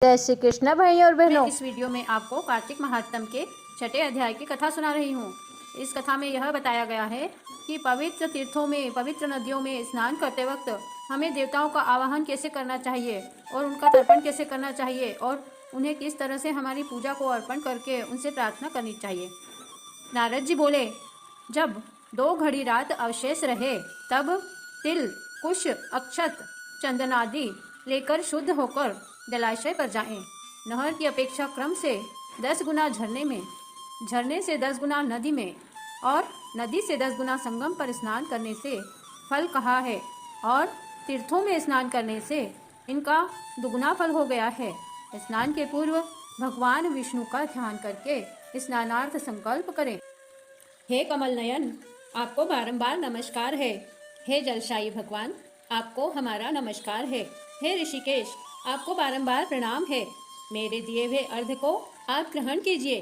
जय श्री कृष्ण भाई और बहनों। मैं इस वीडियो में आपको कार्तिक महात्म के छठे अध्याय की कथा सुना रही हूँ। इस कथा में यह बताया गया है कि पवित्र तीर्थों में, पवित्र नदियों में स्नान करते वक्त हमें देवताओं का आवाहन कैसे करना चाहिए और उनका तर्पण कैसे करना चाहिए और उन्हें किस तरह से हमारी पूजा को अर्पण करके उनसे प्रार्थना करनी चाहिए। नारद जी बोले, जब 2 घड़ी रात अवशेष रहे तब तिल, कुश, अक्षत, चंदन आदि लेकर शुद्ध होकर जलाशय पर जाएं। नहर की अपेक्षा क्रम से 10 गुना झरने में, झरने से 10 गुना नदी में और नदी से 10 गुना संगम पर स्नान करने से फल कहा है और तीर्थों में स्नान करने से इनका दुगुना फल हो गया है। स्नान के पूर्व भगवान विष्णु का ध्यान करके स्नानार्थ संकल्प करें। हे कमल नयन, आपको बारंबार नमस्कार है। हे जलशायी भगवान, आपको हमारा नमस्कार है। हे ऋषिकेश, आपको बारंबार प्रणाम है। मेरे दिए हुए अर्घ को आप ग्रहण कीजिए।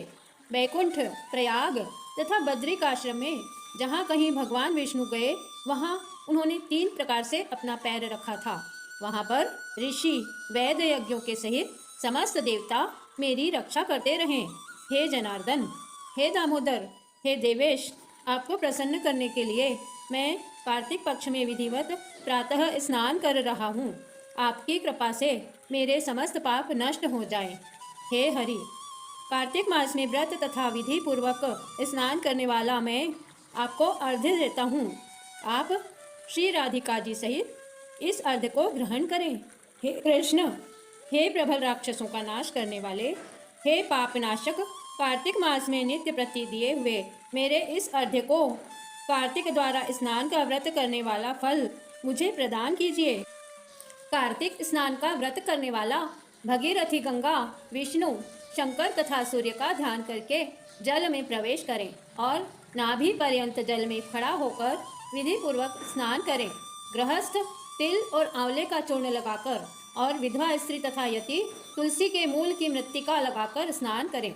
बैकुंठ, प्रयाग तथा बद्रिक आश्रम में जहाँ कहीं भगवान विष्णु गए वहाँ उन्होंने 3 प्रकार से अपना पैर रखा था। वहाँ पर ऋषि, वैद यज्ञों के सहित समस्त देवता मेरी रक्षा करते रहें। हे जनार्दन, हे दामोदर, हे देवेश, आपको प्रसन्न करने के लिए मैं कार्तिक पक्ष में विधिवत प्रातः स्नान कर रहा हूँ। आपकी कृपा से मेरे समस्त पाप नष्ट हो जाएं। हे हरि, कार्तिक मास में व्रत तथा विधि पूर्वक स्नान करने वाला मैं आपको अर्घ्य देता हूँ। आप श्री राधिका जी सहित इस अर्घ्य को ग्रहण करें। हे कृष्ण, हे प्रबल राक्षसों का नाश करने वाले, हे पापनाशक, कार्तिक मास में नित्य प्रति दिए हुए मेरे इस अर्घ्य को कार्तिक द्वारा स्नान का व्रत करने वाला फल मुझे प्रदान कीजिए। कार्तिक स्नान का व्रत करने वाला भगीरथी गंगा, विष्णु, शंकर तथा सूर्य का ध्यान करके जल में प्रवेश करें और नाभि पर्यंत जल में खड़ा होकर विधि पूर्वक स्नान करें। गृहस्थ तिल और आंवले का चूर्ण लगाकर और विधवा स्त्री तथा यति तुलसी के मूल की मृत्तिका लगाकर स्नान करें।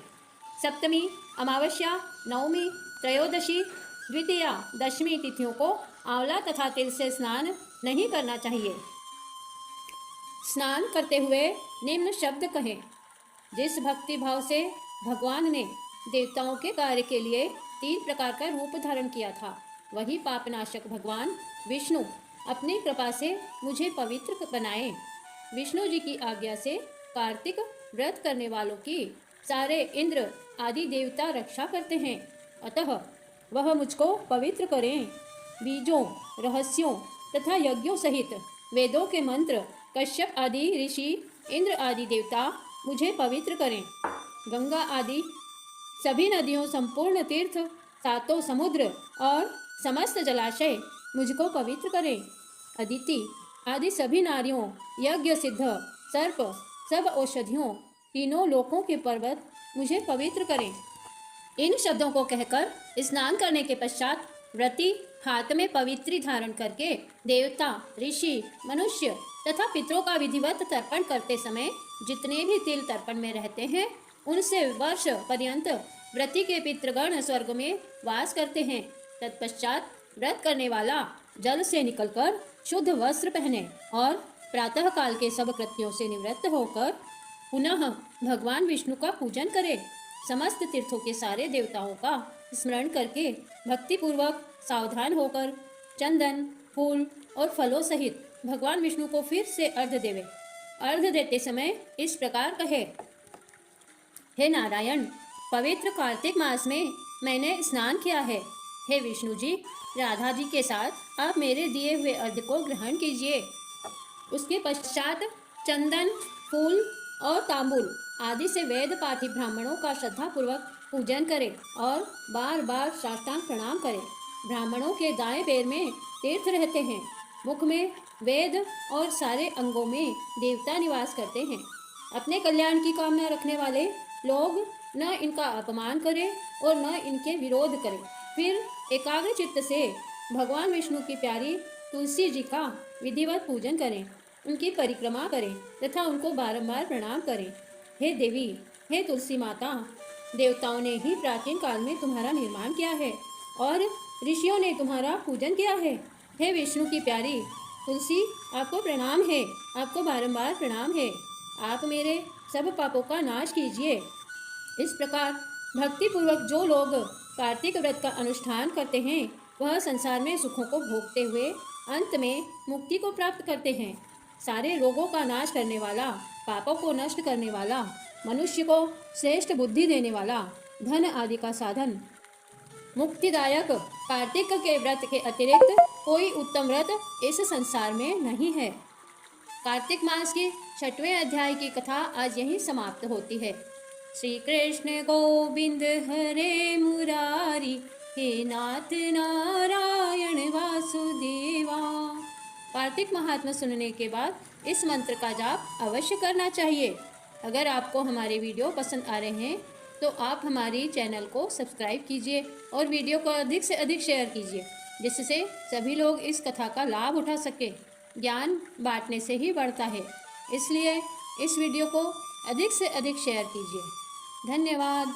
सप्तमी, अमावस्या, नवमी, त्रयोदशी, द्वितीया, दशमी तिथियों को आंवला तथा तिल से स्नान नहीं करना चाहिए। स्नान करते हुए निम्न शब्द कहें। जिस भक्ति भाव से भगवान ने देवताओं के कार्य के लिए 3 प्रकार का रूप धारण किया था, वही पापनाशक भगवान विष्णु अपनी कृपा से मुझे पवित्र बनाए। विष्णु जी की आज्ञा से कार्तिक व्रत करने वालों की सारे इंद्र आदि देवता रक्षा करते हैं, अतः वह मुझको पवित्र करें। बीजों, रहस्यों तथा यज्ञों सहित वेदों के मंत्र, कश्यप आदि ऋषि, इंद्र आदि देवता मुझे पवित्र करें। गंगा आदि सभी नदियों, संपूर्ण तीर्थ, 7 समुद्र और समस्त जलाशय मुझको पवित्र करें। अदिति आदि सभी नारियों, यज्ञ सिद्ध सर्प, सब औषधियों, तीनों लोकों के पर्वत मुझे पवित्र करें। इन शब्दों को कहकर स्नान करने के पश्चात व्रती हाथ में पवित्री धारण करके देवता, ऋषि, मनुष्य तथा पितरों का विधिवत तर्पण करते समय जितने भी तिल तर्पण में रहते हैं उनसे वर्ष पर्यंत व्रती के पितृगण स्वर्ग में वास करते हैं। तत्पश्चात व्रत करने वाला जल से निकलकर शुद्ध वस्त्र पहने और प्रातः काल के सब कृत्यों से निवृत्त होकर पुनः भगवान विष्णु का पूजन करे। समस्त तीर्थों के सारे देवताओं का स्मरण करके भक्तिपूर्वक सावधान होकर चंदन, फूल और फलों सहित भगवान विष्णु को फिर से अर्घ्य देवे। अर्घ्य देते समय इस प्रकार कहे। हे नारायण, पवित्र कार्तिक मास में मैंने स्नान किया है। हे विष्णु जी, राधा जी के साथ आप मेरे दिए हुए अर्घ्य को ग्रहण कीजिए। उसके पश्चात चंदन, फूल और तांबूल आदि से वेद पाठी ब्राह्मणों का श्रद्धापूर्वक पूजन करें और बार बार साष्टांग प्रणाम करें। ब्राह्मणों के दाएं पैर में तीर्थ रहते हैं, मुख में वेद और सारे अंगों में देवता निवास करते हैं। अपने कल्याण की कामना रखने वाले लोग न इनका अपमान करें और न इनके विरोध करें। फिर एकाग्र चित्त से भगवान विष्णु की प्यारी तुलसी जी का विधिवत पूजन करें, उनकी परिक्रमा करें तथा उनको बारंबार प्रणाम करें। हे देवी, हे तुलसी माता, देवताओं ने ही प्राचीन काल में तुम्हारा निर्माण किया है और ऋषियों ने तुम्हारा पूजन किया है। हे विष्णु की प्यारी तुलसी, आपको प्रणाम है, आपको बारंबार प्रणाम है। आप मेरे सब पापों का नाश कीजिए। इस प्रकार भक्तिपूर्वक जो लोग कार्तिक व्रत का अनुष्ठान करते हैं वह संसार में सुखों को भोगते हुए अंत में मुक्ति को प्राप्त करते हैं। सारे रोगों का नाश करने वाला, पापों को नष्ट करने वाला, मनुष्य को श्रेष्ठ बुद्धि देने वाला, धन आदि का साधन, मुक्तिदायक कार्तिक के व्रत के अतिरिक्त कोई उत्तम व्रत इस संसार में नहीं है। कार्तिक मास के 6वें अध्याय की कथा आज यहीं समाप्त होती है। श्री कृष्ण गोविंद हरे मुरारी, हे नाथ नारायण वासुदेवा। कार्तिक महात्मा सुनने के बाद इस मंत्र का जाप अवश्य करना चाहिए। अगर आपको हमारे वीडियो पसंद आ रहे हैं तो आप हमारी चैनल को सब्सक्राइब कीजिए और वीडियो को अधिक से अधिक शेयर कीजिए, जिससे सभी लोग इस कथा का लाभ उठा सकें। ज्ञान बांटने से ही बढ़ता है, इसलिए इस वीडियो को अधिक से अधिक शेयर कीजिए। धन्यवाद।